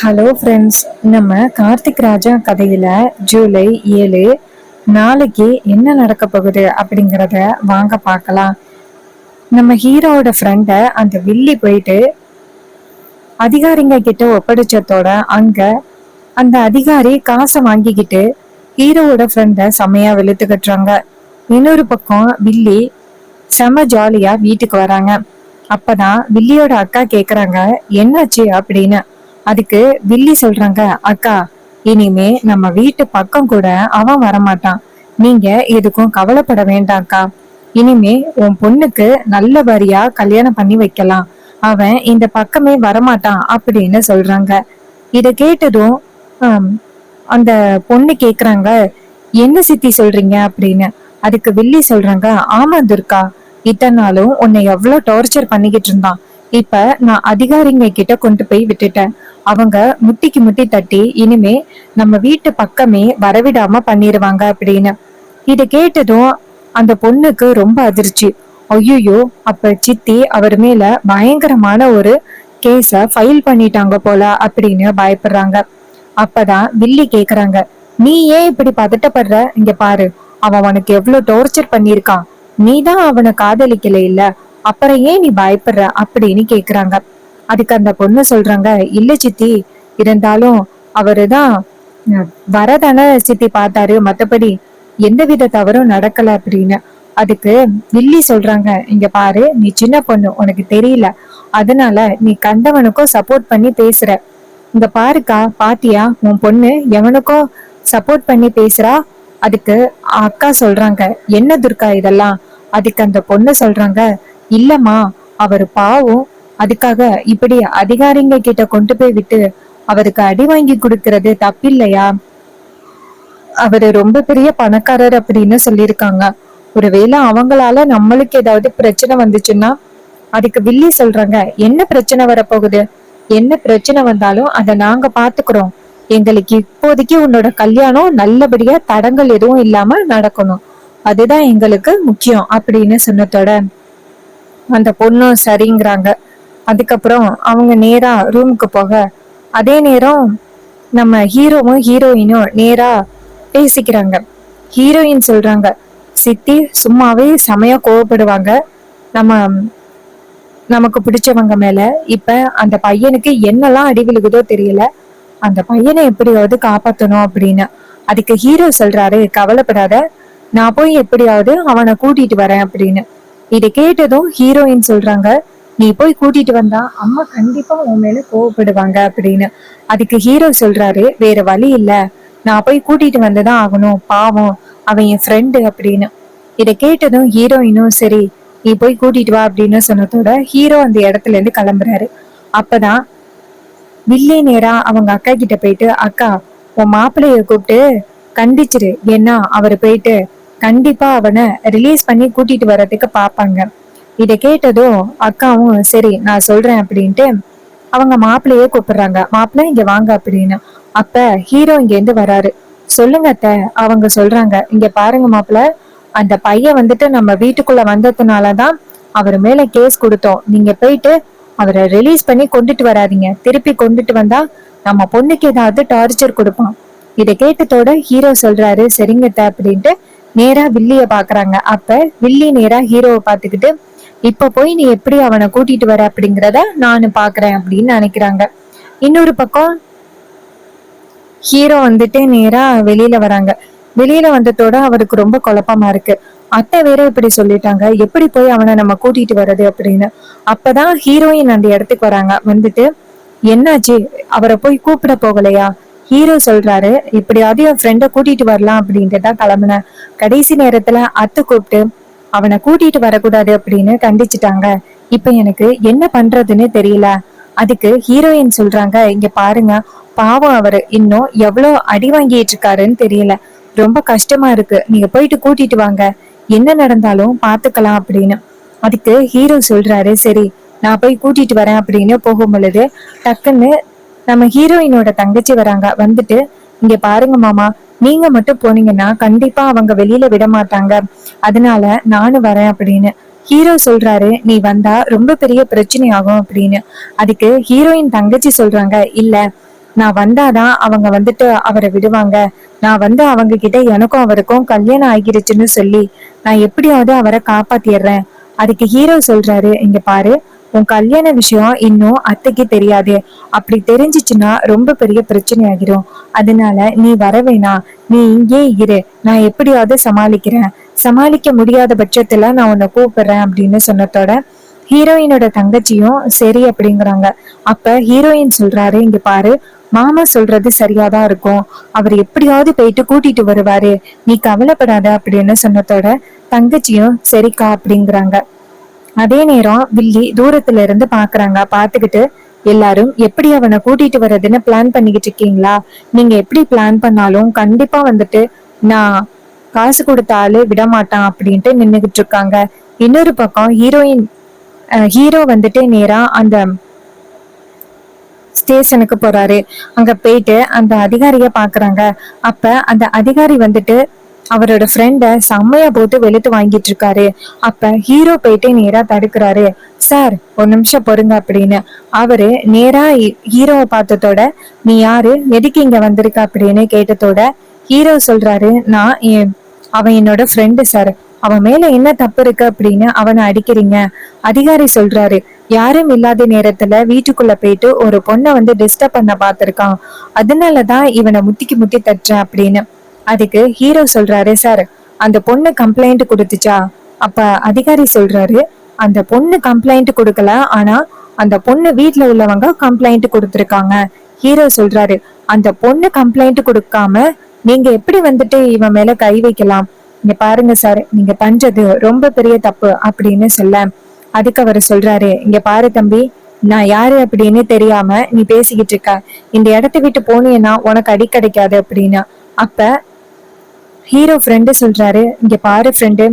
Hello friends. நம்ம கார்த்திக் ராஜா கதையில ஜூலை 7 நாளைக்கு என்ன நடக்க போகுது அப்படிங்கிறத வாங்க பார்க்கலாம். நம்ம ஹீரோவோட ஃப்ரெண்டை அந்த வில்லி போயிட்டு அதிகாரிங்க கிட்ட ஒப்படைச்சதோட அங்க அந்த அதிகாரி காசை வாங்கிக்கிட்டு ஹீரோவோட ஃப்ரெண்டை செமையா வெளுத்து கட்டுறாங்க. இன்னொரு பக்கம் வில்லி செம ஜாலியா வீட்டுக்கு வராங்க. அப்பதான் வில்லியோட அக்கா கேக்குறாங்க என்னாச்சு அப்படின்னு. அதுக்கு வில்லி சொல்றாங்க, அக்கா இனிமே நம்ம வீட்டு பக்கம் கூட அவன் வரமாட்டான். நீங்க எதுக்கும் கவலைப்பட வேண்டாம்க்கா. இனிமே உன் பொண்ணுக்கு நல்லபடியா கல்யாணம் பண்ணி வைக்கலாம். அவன் இந்த பக்கமே வரமாட்டான் அப்படின்னு சொல்றாங்க. இத கேட்டதும் ஆம், அந்த பொண்ணு கேக்குறாங்க, என்ன சித்தி சொல்றீங்க அப்படின்னு. அதுக்கு வில்லி சொல்றாங்க, ஆமா துர்கா, இத்தனை நாளும் உன்னை எவ்வளவு டார்ச்சர் பண்ணிக்கிட்டு இருந்தான். இப்ப நான் அதிகாரிங்க கிட்ட கொண்டு போய் விட்டுட்டேன். அவங்க முட்டிக்கு முட்டி தட்டி இனிமே நம்ம வீட்டு பக்கமே வரவிடாம பண்ணிருவாங்க அப்படின்னு. இத கேட்டதும் அந்த பொண்ணுக்கு ரொம்ப அதிர்ச்சி. ஐயோ, அப்ப சித்தி அவர் மேல பயங்கரமான ஒரு கேஸ ஃபைல் பண்ணிட்டாங்க போல அப்படின்னு பயப்படுறாங்க. அப்பதான் வில்லி கேக்குறாங்க, நீ ஏன் இப்படி பதட்டப்படுற? இங்க பாரு, அவன் உனக்கு எவ்வளவு டார்ச்சர் பண்ணிருக்கான். நீதான் அவனை காதலிக்கல இல்ல, அப்புறம் ஏன் நீ பயப்படுற அப்படின்னு கேக்குறாங்க. அதுக்கு அந்த பொண்ணு சொல்றாங்க, இல்ல சித்தி, இருந்தாலும் அவருதான் வரதானே சித்தி பார்த்தாரு, மத்தபடி எந்தவித தவறும் நடக்கல அப்படின்னு. அதுக்கு வில்லி சொல்றாங்க, இங்க பாரு, நீ சின்ன பொண்ணு, உனக்கு தெரியல, அதனால நீ கண்டவனுக்கும் சப்போர்ட் பண்ணி பேசுற. இங்க பாருக்கா, பாத்தியா உன் பொண்ணு எவனுக்கும் சப்போர்ட் பண்ணி பேசுறா. அதுக்கு அக்கா சொல்றாங்க, என்ன துர்கா இதெல்லாம்? அதுக்கு அந்த பொண்ணு சொல்றாங்க, இல்லம்மா, அவரு பாவம், அதுக்காக இப்படி அதிகாரிங்க கிட்ட கொண்டு போய் விட்டு அவருக்கு அடி வாங்கி கொடுக்கறது தப்பில்லையா? அவரு ரொம்ப பெரிய பணக்காரர் அப்படின்னு சொல்லியிருக்காங்க. ஒருவேளை அவங்களால நம்மளுக்கு ஏதாவது பிரச்சனை வந்துச்சுன்னா. அதுக்கு வில்லி சொல்றாங்க, என்ன பிரச்சனை வரப்போகுது? என்ன பிரச்சனை வந்தாலும் அதை நாங்க பாத்துக்கிறோம். எங்களுக்கு இப்போதைக்கு உன்னோட கல்யாணம் நல்லபடியா தடங்கள் எதுவும் இல்லாம நடக்கணும், அதுதான் எங்களுக்கு முக்கியம் அப்படின்னு சொன்னதோட அந்த பொண்ணும் சரிங்கிறாங்க. அதுக்கப்புறம் அவங்க நேரா ரூமுக்கு போக, அதே நேரம் நம்ம ஹீரோவும் ஹீரோயினும் நேரா பேசிக்கிறாங்க. ஹீரோயின் சொல்றாங்க, சித்தி சும்மாவே செமையா கோவப்படுவாங்க நம்ம நமக்கு பிடிச்சவங்க மேல. இப்ப அந்த பையனுக்கு என்னெல்லாம் அடி விழுகுதோ தெரியல, அந்த பையனை எப்படியாவது காப்பாத்தணும் அப்படின்னு. அதுக்கு ஹீரோ சொல்றாரு, கவலைப்படாத, நான் போய் எப்படியாவது அவனை கூட்டிட்டு வரேன் அப்படின்னு. இதை கேட்டதும் ஹீரோயின் சொல்றாங்க, நீ போய் கூட்டிட்டு வந்தா அம்மா கண்டிப்பா உன் மேல கோவப்படுவாங்க அப்படின்னு. அதுக்கு ஹீரோ சொல்றாரு, வேற வழி இல்ல, நான் போய் கூட்டிட்டு வந்துதான் ஆகணும், பாவம் அவன் என் ஃப்ரெண்டு அப்படின்னு. இதை கேட்டதும் ஹீரோயினும் சரி, நீ போய் கூட்டிட்டு வா அப்படின்னு சொன்னதோட ஹீரோ அந்த இடத்துல இருந்து கிளம்புறாரு. அப்பதான் வில்லி நேரா அவங்க அக்கா கிட்ட போயிட்டு, அக்கா உன் மாப்பிள்ளைய கூப்பிட்டு கண்டிச்சிரு, ஏன்னா அவரு போயிட்டு கண்டிப்பா அவனை ரிலீஸ் பண்ணி கூட்டிட்டு வர்றதுக்கு பாப்பாங்க. இதை கேட்டதும் அக்காவும் சரி நான் சொல்றேன் அப்படின்ட்டு அவங்க மாப்பிள்ளையே கூப்பிடுறாங்க. மாப்பிள்ளை இங்க வாங்க அப்படின்னு. அப்ப ஹீரோ இங்க இருந்து வராரு. சொல்லுங்க அத்தை. அவங்க சொல்றாங்க, இங்க பாருங்க மாப்பிள்ள, அந்த பையன் வந்துட்டு நம்ம வீட்டுக்குள்ள வந்ததுனாலதான் அவர் மேல கேஸ் கொடுத்தோம். நீங்க போயிட்டு அவரை ரிலீஸ் பண்ணி கொண்டுட்டு வராதீங்க. திருப்பி கொண்டுட்டு வந்தா நம்ம பொண்ணுக்கு ஏதாவது டார்ச்சர் கொடுப்பான். இதை கேட்டதோட ஹீரோ சொல்றாரு, சரிங்கத்த அப்படின்ட்டு நேரா வில்லிய பாக்குறாங்க. அப்ப வில்லி நேரா ஹீரோவை பாத்துக்கிட்டு, இப்ப போய் நீ எப்படி அவனை கூட்டிட்டு வர அப்படிங்கிறத நானு பாக்குறேன் அப்படின்னு நினைக்கிறாங்க. இன்னொரு பக்கம் ஹீரோ வந்துட்டு நேரா வெளியில வராங்க. வெளியில வந்ததோட அவருக்கு ரொம்ப குழப்பமா இருக்கு. அத்தை வேற இப்படி சொல்லிட்டாங்க, எப்படி போய் அவனை நம்ம கூட்டிட்டு வர்றது அப்படின்னு. அப்பதான் ஹீரோயின் அந்த இடத்துக்கு வராங்க. வந்துட்டு என்னாச்சு, அவரை போய் கூப்பிட போகலையா? ஹீரோ சொல்றாரு, இப்படியாவது என் ஃப்ரெண்ட கூட்டிட்டு வரலாம் அப்படின்ட்டு தான் கிளம்புனேன். கடைசி நேரத்துல அத்தை கூப்பிட்டு அவனை கூட்டிட்டு வரக்கூடாது அப்படின்னு கண்டிச்சுட்டாங்க. இப்ப எனக்கு என்ன பண்றதுன்னு தெரியல. அதுக்கு ஹீரோயின் சொல்றாங்க, இங்க பாருங்க, பாவம் அவரு இன்னும் எவ்வளவு அடி வாங்கிட்டு இருக்காருன்னு தெரியல, ரொம்ப கஷ்டமா இருக்கு, நீங்க போயிட்டு கூட்டிட்டு வாங்க, என்ன நடந்தாலும் பாத்துக்கலாம் அப்படின்னு. அதுக்கு ஹீரோ சொல்றாரு, சரி நான் போய் கூட்டிட்டு வரேன் அப்படின்னு போகும் பொழுது டக்குன்னு நம்ம ஹீரோயினோட தங்கச்சி வராங்க. வந்துட்டு இங்க பாருங்க மாமா, நீங்க மட்டும் போனீங்கன்னா கண்டிப்பா அவங்க வெளியில விட மாட்டாங்க, அதனால நானும் வரேன் அப்படின்னு. ஹீரோ சொல்றாரு, நீ வந்தா ரொம்ப பெரிய பிரச்சனை ஆகும் அப்படின்னு. அதுக்கு ஹீரோயின் தங்கச்சி சொல்றாங்க, இல்ல நான் வந்தாதான் அவங்க வந்துட்டு அவரை விடுவாங்க. நான் வந்து அவங்க கிட்ட எனக்கும் அவருக்கும் கல்யாணம் ஆகிருச்சுன்னு சொல்லி நான் எப்படியாவது அவரை காப்பாத்திடுறேன். அதுக்கு ஹீரோ சொல்றாரு, இங்க பாரு, உன் கல்யாண விஷயம் இன்னும் அத்தைக்கு தெரியாது. அப்படி தெரிஞ்சிச்சுன்னா ரொம்ப பெரிய பிரச்சனை ஆகிரும். அதனால நீ வர வேணாம், நீ இங்கே இரு, நான் எப்படியாவது சமாளிக்கிறேன். சமாளிக்க முடியாத பட்சத்துல நான் உன்னை கூப்பிடுறேன் அப்படின்னு சொன்னதோட ஹீரோயினோட தங்கச்சியும் சரி அப்படிங்கிறாங்க. அப்ப ஹீரோயின் சொல்றாரு, இங்க பாரு, மாமா சொல்றது சரியாதான் இருக்கும். அவர் எப்படியாவது போயிட்டு கூட்டிட்டு வருவாரு, நீ கவலைப்படாத அப்படின்னு சொன்னதோட தங்கச்சியும் சரிக்கா அப்படிங்கிறாங்க. அதே நேரம் வில்லி தூரத்துல இருந்து பாக்குறாங்க. பாத்துக்கிட்டு, எல்லாரும் எப்படி அவனை கூட்டிட்டு வர்றதுன்னு பிளான் பண்ணிக்கிட்டு இருக்கீங்களா? நீங்க எப்படி பிளான் பண்ணாலும் கண்டிப்பா வந்துட்டு நான் காசு கொடுத்த ஆளு விடமாட்டான் அப்படின்ட்டு நின்னுகிட்டு இருக்காங்க. இன்னொரு பக்கம் ஹீரோ வந்துட்டு நேரா அந்த ஸ்டேஷனுக்கு போறாரு. அங்க போயிட்டு அந்த அதிகாரிய பாக்குறாங்க. அப்ப அந்த அதிகாரி வந்துட்டு அவரோட ஃப்ரெண்ட செம்மையா போட்டு வெளுத்து வாங்கிட்டு இருக்காரு. அப்ப ஹீரோ போயிட்டு நேரா தடுக்கிறாரு. சார், ஒரு நிமிஷம் பொறுங்க அப்படின்னு. அவரு நேரா ஹீரோவை பார்த்ததோட, நீ யாரு, எதுக்கு இங்க வந்திருக்க அப்படின்னு கேட்டதோட ஹீரோ சொல்றாரு, அவன் என்னோட ஃப்ரெண்டு சார், அவன் மேல என்ன தப்பு இருக்கு அப்படின்னு அவனை அடிக்கிறீங்க? அதிகாரி சொல்றாரு, யாரும் இல்லாத நேரத்துல வீட்டுக்குள்ள போயிட்டு ஒரு பொண்ணை வந்து டிஸ்டர்ப் பண்ண பாத்திருக்கான், அதனாலதான் இவனை முத்திக்கு முத்தி தட்டுறேன் அப்படின்னு. அதுக்கு ஹீரோ சொல்றாரு, சார், அந்த பொண்ணு கம்ப்ளைண்ட் கொடுத்துச்சா? அப்ப அதிகாரி சொல்றாரு, அந்த பொண்ணு கம்ப்ளைண்ட் கொடுக்கல, ஆனா அந்த பொண்ணு வீட்டுல உள்ளவங்க கம்ப்ளைண்ட் கொடுத்திருக்காங்க. ஹீரோ சொல்றாரு, அந்த பொண்ணு கம்ப்ளைண்ட் கொடுக்காம நீங்க எப்படி வந்துட்டு இவன் மேல கை வைக்கலாம்? இங்க பாருங்க சார், நீங்க பண்றது ரொம்ப பெரிய தப்பு அப்படின்னு சொல்ல, அதுக்கு அவர் சொல்றாரு, இங்க பாரு தம்பி, நான் யாரு அப்படின்னு தெரியாம நீ பேசிக்கிட்டு இருக்க, இந்த இடத்த விட்டு போனீன்னா உனக்கு அடி கிடைக்காது அப்படின்னு. அப்ப ஹீரோ ஃப்ரெண்டு சொல்றாரு, இங்க பாரு ஃப்ரெண்டு,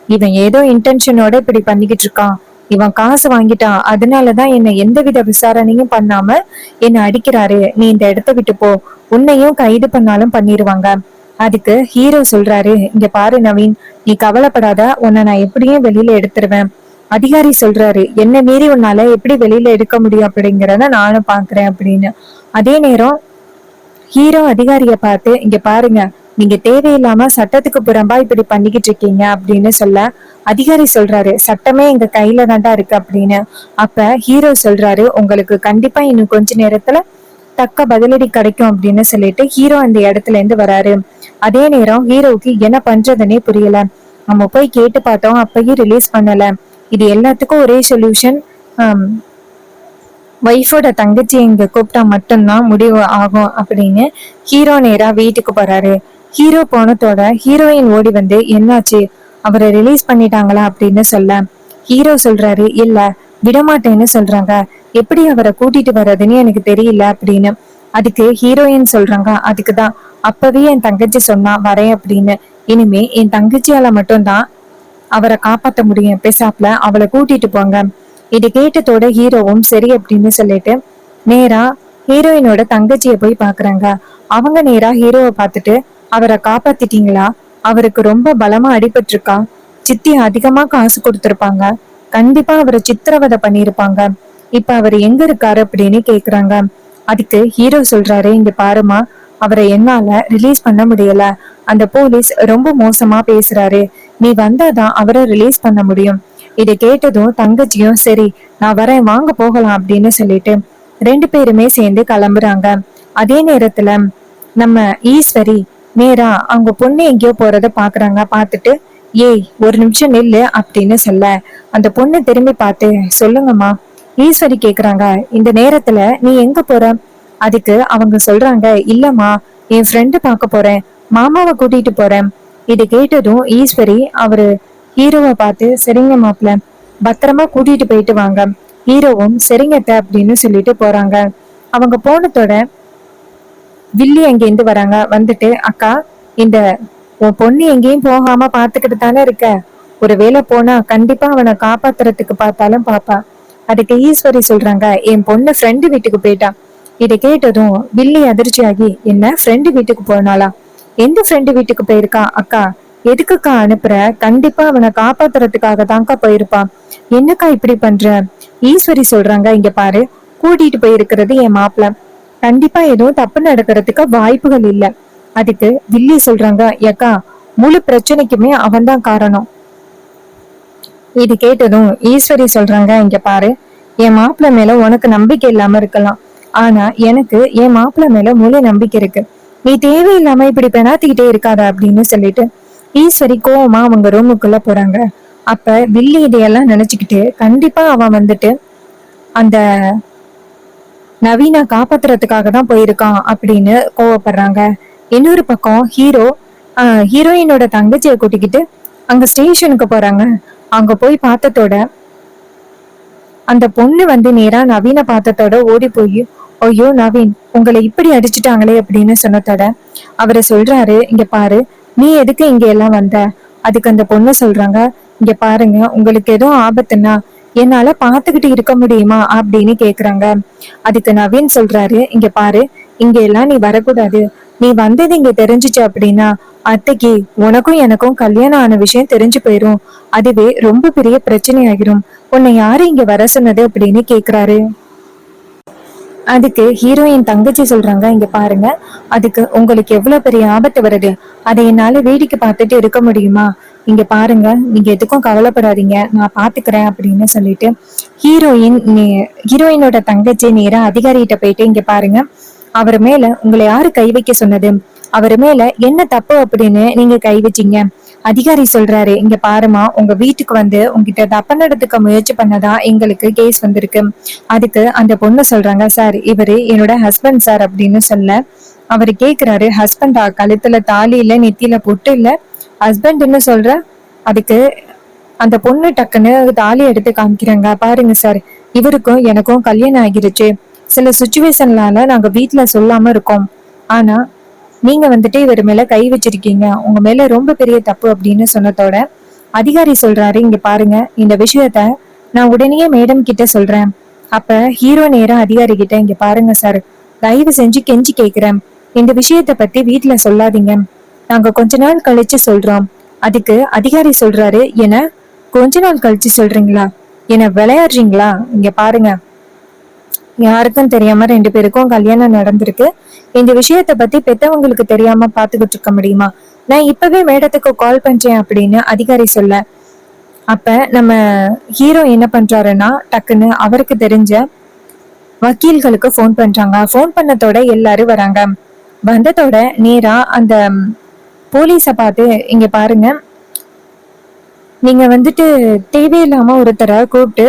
இவன் ஏதோ இன்டென்ஷனோட இப்படி பண்ணிக்கிட்டு இருக்கான். இவன் காசு வாங்கிட்டான், அதனாலதான் என்ன எந்தவித விசாரணையும் பண்ணாம என்ன அடிக்கிறாரு. நீ இந்த இடத்த விட்டு போ, உன்னையும் கைது பண்ணாலும் பண்ணிருவாங்க. அதுக்கு ஹீரோ சொல்றாரு, இங்க பாரு நவீன், நீ கவலைப்படாத, உன்னை நான் எப்படியும் வெளியில எடுத்துருவேன். அதிகாரி சொல்றாரு, என்ன மீறி உன்னால எப்படி வெளியில எடுக்க முடியும் அப்படிங்கிறத நானும் பாக்குறேன் அப்படின்னு. அதே நேரம் ஹீரோ அதிகாரிய பார்த்து, இங்க பாருங்க, நீங்க தேவையில்லாம சட்டத்துக்கு புறம்பா இப்படி பண்ணிக்கிட்டு இருக்கீங்க அப்படின்னு சொல்ல, அதிகாரி சொல்றாரு, சட்டமே எங்க கையில தாண்டா இருக்கு அப்படின்னு. அப்ப ஹீரோ சொல்றாரு, உங்களுக்கு கண்டிப்பா இன்னும் கொஞ்ச நேரத்துல தக்க பதிலடி கிடைக்கும் அப்படின்னு சொல்லிட்டு ஹீரோ அந்த இடத்துல இருந்து வராரு. அதே நேரம் ஹீரோவுக்கு என்ன பண்றதுன்னே புரியல. நம்ம போய் கேட்டு பார்த்தோம், அப்பயும் ரிலீஸ் பண்ணல. இது எல்லாத்துக்கும் ஒரே சொல்யூஷன், ஒய்ஃபோட தங்கச்சி இங்க கூப்பிட்டா மட்டும்தான் முடிவு ஆகும் அப்படின்னு ஹீரோ நேரா வீட்டுக்கு போறாரு. ஹீரோ போனதோட ஹீரோயின் ஓடி வந்து, என்னாச்சு, அவரை ரிலீஸ் பண்ணிட்டாங்களா அப்படின்னு சொல்ல, ஹீரோ சொல்றாரு, இல்ல, விடமாட்டேன்னு சொல்றாங்க, எப்படி அவரை கூட்டிட்டு வர்றதுன்னு எனக்கு தெரியல அப்படின்னு. அதுக்கு ஹீரோயின் சொல்றாங்க, அதுக்குதான் அப்பவே என் தங்கச்சி சொன்னா வரேன் அப்படின்னு. இனிமே என் தங்கச்சியால மட்டும்தான் அவரை காப்பாத்த முடியும், பேசாப்ல அவளை கூட்டிட்டு போங்க. இது கேட்டதோட ஹீரோவும் சரி அப்படின்னு சொல்லிட்டு நேரா ஹீரோயினோட தங்கச்சிய போய் பாக்குறாங்க. அவங்க நேரா ஹீரோவை பார்த்துட்டு, அவரை காப்பாத்திட்டீங்களா? அவருக்கு ரொம்ப பலமா அடிபட்டிருக்கா? சித்தி அதிகமா காசு கொடுத்திருப்பாங்க, கண்டிப்பா அவரை சித்திரவதை பண்ணிருப்பாங்க, இப்ப அவர் எங்க இருக்காரு அப்படின்னு கேக்குறாங்க. அதுக்கு ஹீரோ சொல்றாரு, இங்க பாருமா, அவரை என்னால ரிலீஸ் பண்ண முடியல, அந்த போலீஸ் ரொம்ப மோசமா பேசுறாரு, நீ வந்தாதான் அவரை ரிலீஸ் பண்ண முடியும். இதை கேட்டதும் தங்கச்சியும் சரி, நான் வரேன், வாங்க போகலாம் அப்படின்னு சொல்லிட்டு ரெண்டு பேருமே சேர்ந்து கிளம்புறாங்க. அதே நேரத்துல நம்ம ஈஸ்வரி நேரா அவங்க பொண்ணு எங்கேயோ போறத பாக்குறாங்க. பாத்துட்டு, ஏய் ஒரு நிமிஷம் நில்லு அப்படின்னு சொல்ல, அந்த பொண்ணு திரும்பி பார்த்து, சொல்லுங்கம்மா. ஈஸ்வரி கேக்குறாங்க, இந்த நேரத்துல நீ எங்க போற? அதுக்கு அவங்க சொல்றாங்க, இல்லம்மா, என் ஃப்ரெண்டு பார்க்க போறேன், மாமாவை கூட்டிட்டு போறேன். இது கேட்டதும் ஈஸ்வரி அவரு ஹீரோவை பார்த்து, சரிங்க மாப்பிள்ள, பத்திரமா கூட்டிட்டு போயிட்டு வாங்க. ஹீரோவும் சரிங்கத்த அப்படின்னு சொல்லிட்டு போறாங்க. அவங்க போனதோட வில்லி அங்க இருந்து வராங்க. வந்துட்டு, அக்கா, இந்த உன் பொண்ணு எங்கேயும் போகாம பாத்துக்கிட்டு தானே இருக்க, ஒரு வேளை போனா கண்டிப்பா அவனை காப்பாத்துறதுக்கு பார்த்தாலும் பாப்பா. அதுக்கு ஈஸ்வரி சொல்றாங்க, என் பொண்ணு ஃப்ரெண்டு வீட்டுக்கு போயிட்டா. இதை கேட்டதும் வில்லி அதிர்ச்சியாகி, என்ன ஃப்ரெண்டு வீட்டுக்கு போனாளா? எந்த ஃப்ரெண்டு வீட்டுக்கு போயிருக்கா அக்கா? எதுக்குக்கா அனுப்புற? கண்டிப்பா அவனை காப்பாத்துறதுக்காக தான்க்கா போயிருப்பான், என்னக்கா இப்படி பண்ற? ஈஸ்வரி சொல்றாங்க, இங்க பாரு, கூட்டிட்டு போயிருக்கிறது என் மாப்பிள்ள, கண்டிப்பா ஏதோ தப்பு நடக்கிறதுக்கு வாய்ப்புகள் இல்ல. அதுக்கு வில்லி சொல்றாங்க, ஏக்கா முழு பிரச்சனைக்குமே அவன்தான் காரணம். இது கேட்டதும் ஈஸ்வரி சொல்றாங்க, இங்க பாரு, என் மாப்பிள்ள மேல உனக்கு நம்பிக்கை இல்லாம இருக்கலாம், ஆனா எனக்கு என் மாப்பிள்ள மேல முழு நம்பிக்கை இருக்கு. நீ தேவையில்லாம இப்படி பெணாத்திக்கிட்டே இருக்காத அப்படின்னு சொல்லிட்டு ஈஸ்வரி கோவமா அவங்க ரூமுக்குள்ள போறாங்க. அப்ப வில்லி இதையெல்லாம் நினைச்சுக்கிட்டு கண்டிப்பா அவன் வந்துட்டு அந்த நவீன காப்பாத்துறதுக்காக தான் போயிருக்கான் அப்படின்னு கோவப்படுறாங்க. இன்னொரு பக்கம் ஹீரோயினோட தங்கச்சியை கூட்டிக்கிட்டு அங்க ஸ்டேஷனுக்கு போறாங்க. அங்க போய் பார்த்ததோட அந்த பொண்ணு வந்து நேரா நவீன பார்த்ததோட ஓடி போய், ஐயோ நவீன், உங்களை இப்படி அடிச்சுட்டாங்களே அப்படின்னு சொன்னதோட அவரை சொல்றாரு, இங்க பாரு, நீ எதுக்கு இங்க எல்லாம் வந்த? அதுக்கு அந்த பொண்ணு சொல்றாங்க, இங்க பாருங்க, உங்களுக்கு ஏதோ ஆபத்துன்னா என்னால பாத்துக்கிட்டு இருக்க முடியுமா அப்படின்னு கேக்குறாங்க. அதுக்கு நவீன் சொல்றாரு, இங்க பாரு, இங்க எல்லாம் நீ வரக்கூடாது. நீ வந்தது இங்க தெரிஞ்சுச்சு அப்படின்னா அத்தைக்கு உனக்கும் எனக்கும் கல்யாணம் ஆன விஷயம் தெரிஞ்சு போயிரும். அதுவே ரொம்ப பெரிய பிரச்சனை ஆகிரும். உன்னை யாரு இங்க வர சொன்னது அப்படின்னு கேக்குறாரு. அதுக்கு ஹீரோயின் தங்கச்சி சொல்றாங்க, இங்க பாருங்க, அதுக்கு உங்களுக்கு எவ்வளவு பெரிய ஆபத்து வருது, அதை என்னால வேடிக்கை பார்த்துட்டு இருக்க முடியுமா? இங்க பாருங்க, நீங்க எதுக்கும் கவலைப்படாதீங்க, நான் பாத்துக்கிறேன் அப்படின்னு சொல்லிட்டு ஹீரோயினோட தங்கச்சி நேரா அதிகாரிகிட்ட போயிட்டு, இங்க பாருங்க, அவர் மேல உங்களை யாரு கை வைக்க சொன்னது? அவர் மேல என்ன தப்பு அப்படின்னு நீங்க கை வச்சீங்க? அதிகாரி சொல்றாரு, இங்க பாருமா, உங்க வீட்டுக்கு வந்து உங்ககிட்ட தப்பு நடத்துக்க முயற்சி பண்ணதா எங்களுக்கு கேஸ் வந்திருக்கு. அதுக்கு அந்த பொண்ணு சொல்றாங்க, சார் இவரு என்னோட ஹஸ்பண்ட் சார் அப்படின்னு சொல்ல அவரு கேக்குறாரு, ஹஸ்பண்டா? கழுத்துல தாலி இல்ல, நெத்தியில பொட்டு இல்ல, ஹஸ்பண்ட்னு சொல்ற? அதுக்கு அந்த பொண்ணு டக்குன்னு தாலி எடுத்து காமிக்கிறாங்க, பாருங்க சார், இவருக்கும் எனக்கும் கல்யாணம் ஆகிருச்சு. சில சுச்சுவேஷன்லால நாங்க வீட்டுல சொல்லாம இருக்கோம். ஆனா நீங்க வந்துட்டு இவர் மேல கை வச்சிருக்கீங்க, உங்க மேல ரொம்ப பெரிய தப்பு அப்படின்னு சொன்னதோட அதிகாரி சொல்றாரு, இங்க பாருங்க, இந்த விஷயத்த நான் உடனே மேடம் கிட்ட சொல்றேன். அப்ப ஹீரோ நேரா அதிகாரி கிட்ட, இங்க பாருங்க சார், தயவு செஞ்சு கெஞ்சி கேக்குறேன், இந்த விஷயத்த பத்தி வீட்டுல சொல்லாதீங்க, நாங்க கொஞ்ச நாள் கழிச்சு சொல்றோம். அதுக்கு அதிகாரி சொல்றாரு, என்ன கொஞ்ச நாள் கழிச்சு சொல்றீங்களா? என்ன விளையாடுறீங்களா? இங்க பாருங்க, யாருக்கும் தெரியாம 2 பேருக்கும் கல்யாணம் நடந்திருக்கு. இந்த விஷயத்த பத்தி பெத்தவங்களுக்கு தெரியாம பாத்துக்கிட்டு இருக்க முடியுமா? நான் இப்பவே மேடத்துக்கு கால் பண்றேன் அப்படின்னு அதிகாரி சொல்ல, அப்ப நம்ம ஹீரோ என்ன பண்றாருன்னா டக்குன்னு அவருக்கு தெரிஞ்ச வக்கீல்களுக்கு போன் பண்றாங்க. போன் பண்ணதோட எல்லாரும் வராங்க. வந்ததோட நேரா அந்த போலீஸ பார்த்து, இங்க பாருங்க, நீங்க வந்துட்டு தேவையில்லாம ஒருத்தரை கூப்பிட்டு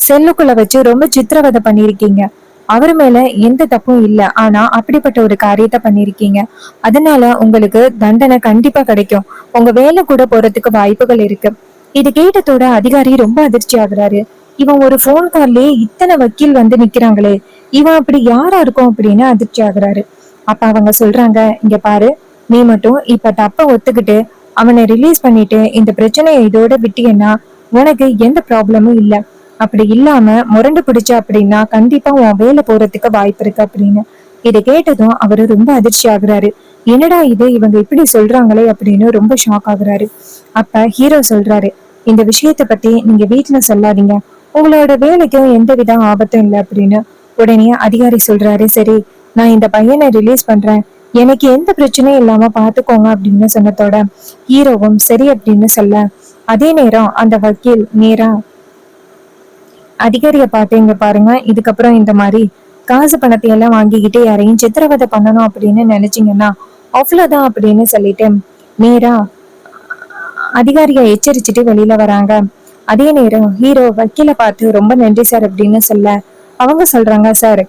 செல்லுக்குள்ள வச்சு ரொம்ப சித்திரவதை பண்ணிருக்கீங்க. அவர் மேல எந்த தப்பும் இல்ல, ஆனா அப்படிப்பட்ட ஒரு காரியத்தை பண்ணிருக்கீங்க. அதனால உங்களுக்கு தண்டனை கண்டிப்பா கிடைக்கும். உங்க வேலை கூட போறதுக்கு வாய்ப்புகள் இருக்கு. இது கேட்டதோட அதிகாரி ரொம்ப அதிர்ச்சி ஆகுறாரு. இவன் ஒரு போன் கால்லயே இத்தனை வக்கீல் வந்து நிக்கிறாங்களே, இவன் அப்படி யாரா இருக்கும் அப்படின்னு அதிர்ச்சி ஆகுறாரு. அப்ப அவங்க சொல்றாங்க, இங்க பாரு, நீ மட்டும் இப்ப தப்ப ஒத்துக்கிட்டு அவனை ரிலீஸ் பண்ணிட்டு இந்த பிரச்சனையை இதோட விட்டீங்கன்னா உனக்கு எந்த ப்ராப்ளமும் இல்ல. அப்படி இல்லாம முரண்டு பிடிச்ச அப்படின்னா கண்டிப்பா உன் வேலை போறதுக்கு வாய்ப்பு இருக்கு அப்படின்னு. இதை கேட்டதும் அவரு ரொம்ப அதிர்ச்சி ஆகுறாரு. என்னடா இது, இவங்க இப்படி சொல்றாங்களே அப்படின்னு ரொம்ப ஷாக் ஆகுறாரு. அப்ப ஹீரோ சொல்றாரு, இந்த விஷயத்த பத்தி நீங்க வீட்டுல சொல்லாதீங்க, உங்களோட வேலைக்கும் எந்த வித ஆபத்தும் இல்லை அப்படின்னு. உடனே அதிகாரி சொல்றாரு, சரி, நான் இந்த பையனை ரிலீஸ் பண்றேன், எனக்கு எந்த பிரச்சனையும் இல்லாம பாத்துக்கோங்க அப்படின்னு சொன்னதோட ஹீரோவும் சரி அப்படின்னு சொல்ல, அதே நேரம் அந்த வக்கீல் நேரா அதிகாரிய பார்த்து, இங்க பாருங்க, இதுக்கப்புறம் இந்த மாதிரி காசு பணத்தை எல்லாம் வாங்கிக்கிட்டு யாரையும் சித்திரவதை பண்ணணும் அப்படின்னு நினைச்சீங்கன்னா அவ்வளவுதான் அப்படின்னு சொல்லிட்டு நேரா அதிகாரியை எச்சரிச்சுட்டு வெளியில வராங்க. அதே நேரம் ஹீரோ வக்கீல பார்த்து, ரொம்ப நன்றி சார் அப்படின்னு சொல்ல அவங்க சொல்றாங்க, சார்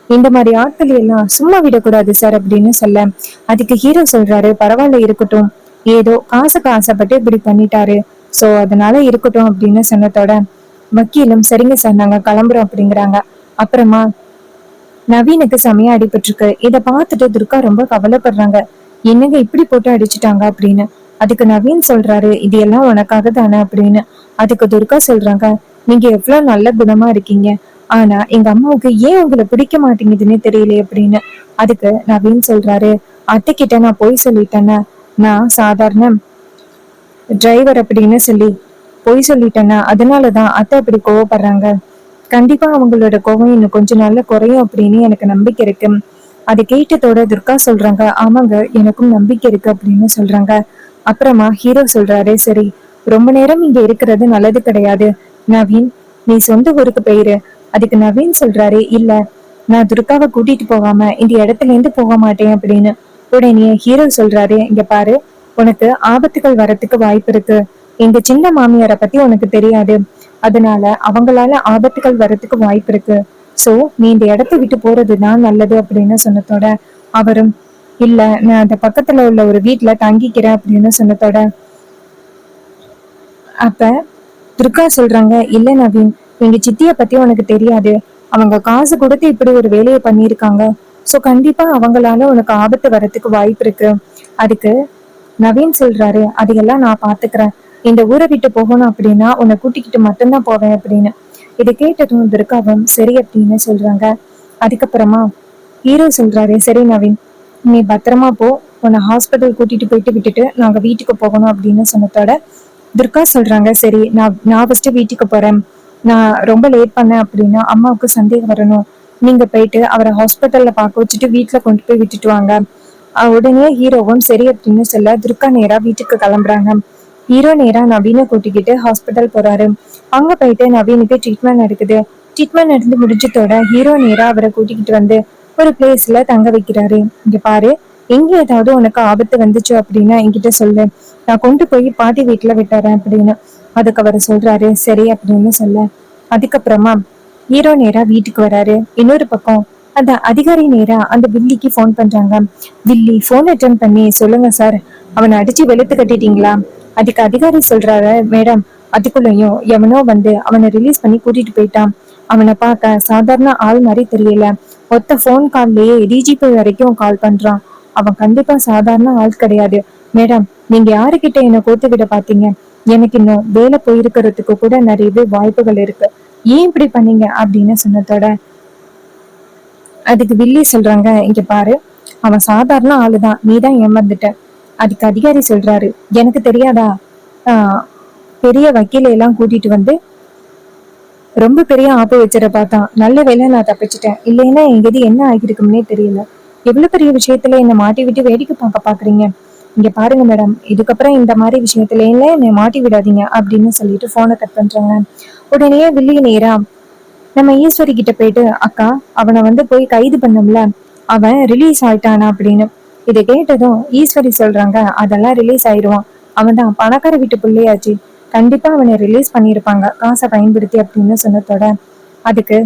இந்த மாதிரி ஆட்கள் எல்லாம் சும்மா விடக்கூடாது சார் அப்படின்னு சொல்ல, அதுக்கு ஹீரோ சொல்றாரு, பரவாயில்ல இருக்கட்டும், ஏதோ காசுக்கு ஆசைப்பட்டு இப்படி பண்ணிட்டாரு, சோ அதனால இருக்கட்டும் அப்படின்னு சொன்னதோட வக்கீலும் சரிங்க சார், நாங்க கிளம்புறோம் அப்படிங்கிறாங்க. அப்புறமா நவீனுக்கு செமையா அடிபட்டிருக்கு. இத பார்த்துட்டு துர்கா ரொம்ப கவலைப்படுறாங்க. என்னங்க இப்படி போட்டு அடிச்சுட்டாங்க அப்படின்னு. அதுக்கு நவீன் சொல்றாரு, இது எல்லாம் உனக்காக தானே அப்படின்னு. அதுக்கு துர்கா சொல்றாங்க, நீங்க எவ்வளவு நல்ல குணமா இருக்கீங்க, ஆனா எங்க அம்மாவுக்கு ஏன் உங்களை பிடிக்க மாட்டேங்குதுன்னு தெரியல அப்படின்னு. அதுக்கு நவீன் சொல்றாரு, அத்தை கிட்ட நான் போய் சொல்லிட்டேன்னா, நான் சாதாரண டிரைவர் அப்படின்னு சொல்லி பொய் சொல்லிட்டேன்னா அதனாலதான் அத்தை அப்படி கோவப்படுறாங்க. கண்டிப்பா அவங்களோட கோவம் இன்னும் கொஞ்ச நாள்ல குறையும் அப்படின்னு எனக்கு நம்பிக்கை இருக்கு. அதை கேட்டதோட துர்கா சொல்றாங்க, ஆமாங்க எனக்கும் நம்பிக்கை இருக்கு அப்படின்னு சொல்றாங்க. அப்புறமா ஹீரோ சொல்றாரு, சரி ரொம்ப நேரம் இங்க இருக்கிறது நல்லது கிடையாது. நவீன், நீ சொந்த ஊருக்கு போயிரு. அதுக்கு நவீன் சொல்றாரு, இல்ல நான் துர்காவை கூட்டிட்டு போகாம இந்த இடத்துல இருந்து போக மாட்டேன் அப்படின்னு. உடனே ஹீரோ சொல்றாரு, இங்க பாரு, உனக்கு ஆபத்துகள் வரத்துக்கு வாய்ப்பு இருக்கு. எங்க சின்ன மாமியாரை பத்தி உனக்கு தெரியாது. அதனால அவங்களால ஆபத்துகள் வரத்துக்கு வாய்ப்பு இருக்கு. சோ நீ இந்த இடத்தை விட்டு போறதுதான் நல்லது அப்படின்னு சொன்னதோட அவரும், இல்ல நான் அந்த பக்கத்துல உள்ள ஒரு வீட்டுல தங்கிக்கிறேன் அப்படின்னு சொன்னதோட அப்ப துர்கா சொல்றாங்க, இல்ல நவீன், எங்க சித்திய பத்தி உனக்கு தெரியாது. அவங்க காசு கொடுத்து இப்படி ஒரு வேலையை பண்ணியிருக்காங்க. சோ கண்டிப்பா அவங்களால உனக்கு ஆபத்து வரத்துக்கு வாய்ப்பு இருக்கு. அதுக்கு நவீன் சொல்றாரு, அதையெல்லாம் நான் பாத்துக்கிறேன். இந்த ஊரை விட்டு போகணும் அப்படின்னா உன்னை கூட்டிக்கிட்டு மட்டும்தான் போவேன் அப்படின்னு. இதை கேட்டதும் துர்காவும் சரி அப்படின்னு சொல்றாங்க. அதுக்கப்புறமா ஹீரோ சொல்றாரு, சரி நவீன், நீ பத்திரமா போ. உன்னை ஹாஸ்பிட்டல் கூட்டிட்டு போயிட்டு விட்டுட்டு நாங்க வீட்டுக்கு போகணும் அப்படின்னு சொன்னதோட துர்கா சொல்றாங்க, சரி நான் ஃபர்ஸ்ட் வீட்டுக்கு போறேன். நான் ரொம்ப லேட் பண்ணேன் அப்படின்னா அம்மாவுக்கு சந்தேகம் வரணும். நீங்க போயிட்டு அவரை ஹாஸ்பிட்டல்ல பார்க்க வச்சுட்டு வீட்டுல கொண்டு போய் விட்டுட்டு வாங்க. உடனே ஹீரோவும் சரி அப்படின்னு சொல்ல துர்கா நேரா வீட்டுக்கு கிளம்புறாங்க. ஹீரோ நேரா நவீனை கூட்டிக்கிட்டு ஹாஸ்பிட்டல் போறாரு. அங்க போயிட்டு நவீனுக்கு ட்ரீட்மெண்ட் நடக்குது. ட்ரீட்மெண்ட் நடந்து முடிஞ்சதோட ஹீரோ நேரா அவரை கூட்டிக்கிட்டு வந்து ஒரு பிளேஸ்ல தங்க வைக்கிறாரு. இங்க பாரு, எங்க ஏதாவது உனக்கு ஆபத்து வந்துச்சு அப்படின்னா என்கிட்ட சொல்லு, நான் கொண்டு போய் பாட்டி வீட்டுல விட்டுறேன் அப்படின்னு. அதுக்கு அவர் சொல்றாரு, சரி அப்படின்னு சொல்ல அதுக்கப்புறமா ஹீரோ நேரா வீட்டுக்கு வராரு. இன்னொரு பக்கம் அந்த அதிகாரி நேரா அந்த வில்லிக்கு போன் பண்றாங்க. வில்லி போன் அட்டன் பண்ணி, சொல்லுங்க சார், அவனை அடிச்சு வெளுத்து கட்டிட்டீங்களா? அதுக்கு அதிகாரி சொல்றாரு, மேடம், அதுக்குள்ளயும் எவனோ வந்து அவனை ரிலீஸ் பண்ணி கூட்டிட்டு போயிட்டான். அவனை பார்க்க சாதாரண ஆள் மாதிரி தெரியல. ஒத்த போன் கால்லயே டிஜிபி வரைக்கும் கால் பண்றான். அவன் கண்டிப்பா சாதாரண ஆள் கிடையாது. மேடம், நீங்க யாருகிட்ட என்ன கோத்து விட பாத்தீங்க? எனக்கு இன்னும் வேலை போயிருக்கிறதுக்கு கூட நிறையவே வாய்ப்புகள் இருக்கு. ஏன் இப்படி பண்ணீங்க அப்படின்னு சொன்னதோட அதுக்கு வில்லி சொல்றாங்க, இங்க பாரு, அவன் சாதாரண ஆளுதான், நீதான் ஏமாந்துட்ட. அதுக்கு அதிகாரி சொல்றாரு, எனக்கு தெரியாதா? ஆஹ் பெரிய வக்கீல எல்லாம் கூட்டிட்டு வந்து ரொம்ப பெரிய ஆப்பு வச்சிட பார்த்தான். நல்ல வேலை நான் தப்பிச்சிட்டேன். இல்லைன்னா எங்கேது என்ன ஆகிருக்கும்னே தெரியல. எவ்வளவு பெரிய விஷயத்துல என்னை மாட்டி விட்டு வேடிக்கை பார்க்க பாக்குறீங்க. இங்க பாருங்க மேடம், இதுக்கப்புறம் இந்த மாதிரி விஷயத்துல என்னை மாட்டி விடாதீங்க அப்படின்னு சொல்லிட்டு போனை கட் பண்றாங்க. உடனே வில்லிய நேரா நம்ம ஈஸ்வரி கிட்ட போயிட்டு, அக்கா, அவனை வந்து போய் கைது பண்ணோம்ல, அவன் ரிலீஸ் ஆயிட்டானா அப்படின்னு. இதை கேட்டதும் ஈஸ்வரி சொல்றாங்க, அதெல்லாம் ரிலீஸ் ஆயிடுவான். அவன் தான் பணக்கார வீட்டு பிள்ளையாச்சு. கண்டிப்பா அவனை ரிலீஸ் பண்ணிருப்பாங்க காசை பயன்படுத்தி அப்படின்னு சொன்னதோட அதுக்கு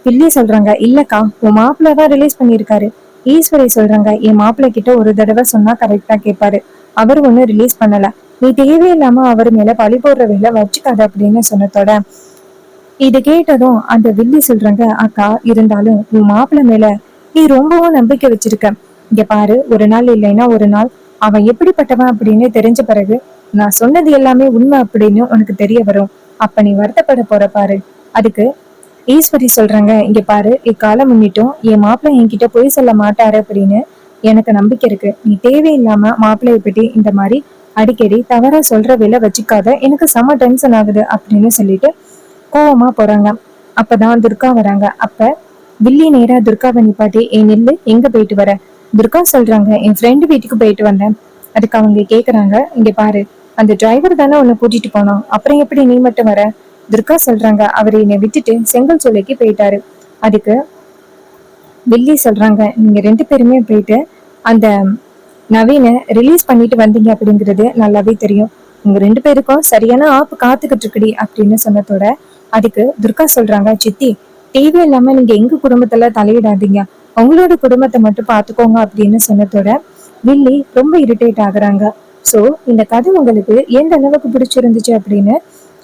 வில்லி சொல்றாங்க, இல்லக்கா, உன் மாப்பிள்ள தான் ரிலீஸ் பண்ணிருக்காரு. ஈஸ்வரி சொல்றாங்க, என் மாப்பிள்ள கிட்ட ஒரு தடவை சொன்னா கரெக்டா கேட்பாரு. அவர் ஒண்ணு ரிலீஸ் பண்ணல. நீ தேவையில்லாம அவர் மேல பழி போடுற வேலை வச்சுக்காத அப்படின்னு சொன்னதோட இது கேட்டதும் அந்த வில்லி சொல்றாங்க, அக்கா, இருந்தாலும் உன் மாப்பிள்ள மேல நீ ரொம்பவும் நம்பிக்கை வச்சிருக்க. இங்க பாரு, ஒரு நாள் இல்லைன்னா ஒரு நாள் அவன் எப்படிப்பட்டவன் அப்படின்னு தெரிஞ்ச பிறகு நான் சொன்னது எல்லாமே உண்மை அப்படின்னு உனக்கு தெரிய வரும். அப்ப நீ வருத்தப்பட போற பாரு. அதுக்கு ஈஸ்வரி சொல்றாங்க, இங்க பாரு, இக்காலம் முன்னிட்டும் என் மாப்பிள்ளை என்கிட்ட போய் சொல்ல மாட்டாரு அப்படின்னு எனக்கு நம்பிக்கை இருக்கு. நீ தேவையில்லாம மாப்பிள்ளைய பத்தி இந்த மாதிரி அடிக்கடி தவறா சொல்ற வேலை வச்சுக்காத, எனக்கு செம டென்ஷன் ஆகுது அப்படின்னு சொல்லிட்டு கோவமா போறாங்க. அப்பதான் துர்கா வராங்க. அப்ப வில்லி நேரா துர்காவை நிப்பாட்டி, நில்லு, எங்க போயிட்டு வர? துர்கா சொல்றாங்க, என் ஃப்ரெண்டு வீட்டுக்கு போயிட்டு வந்தேன். அதுக்கு அவங்க கேக்குறாங்க, இங்க பாரு, அந்த டிரைவர் தானே உன்னை கூட்டிட்டு போனோம், அப்புறம் எப்படி நீ மட்டும் வர? துர்கா சொல்றாங்க, அவர் என்னை விட்டுட்டு செங்கல் சூளைக்கு போயிட்டாரு. அதுக்கு வில்லி சொல்றாங்க, நீங்க ரெண்டு பேருமே போயிட்டு அந்த நவீனை ரிலீஸ் பண்ணிட்டு வந்தீங்க அப்படிங்கிறது நல்லாவே தெரியும். உங்க ரெண்டு பேருக்கும் சரியான ஆப்பு காத்துக்கிட்டு இருக்குடி அப்படின்னு சொன்னதோட அதுக்கு துர்கா சொல்றாங்க, சித்தி, தேவையில்லாம நீங்க எங்க குடும்பத்துல தலையிடாதீங்க, உங்களோட குடும்பத்தை மட்டும் பாத்துக்கோங்க அப்படின்னு சொன்னதோட வில்லி ரொம்ப இரிட்டேட் ஆகுறாங்க. சோ இந்த கதை உங்களுக்கு எந்த அளவுக்கு பிடிச்சிருந்துச்சு அப்படின்னு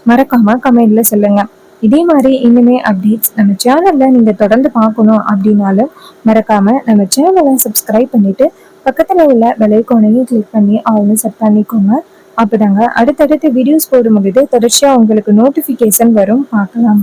மறக்காம கமெண்ட்ல சொல்லுங்க. இதே மாதிரி இனிமே அப்டேட்ஸ் நம்ம சேனல்ல நீங்க தொடர்ந்து பார்க்கணும் அப்படின்னாலும் மறக்காம நம்ம சேனலை சப்ஸ்கிரைப் பண்ணிட்டு பக்கத்துல உள்ள பெல்லைக்கானையும் கிளிக் பண்ணி ஆல்னு செட் பண்ணிக்கோங்க. அப்பதாங்க அடுத்தடுத்த வீடியோஸ் போடும்போது தொடர்ச்சியா உங்களுக்கு நோட்டிபிகேஷன் வரும், பார்க்கலாம்.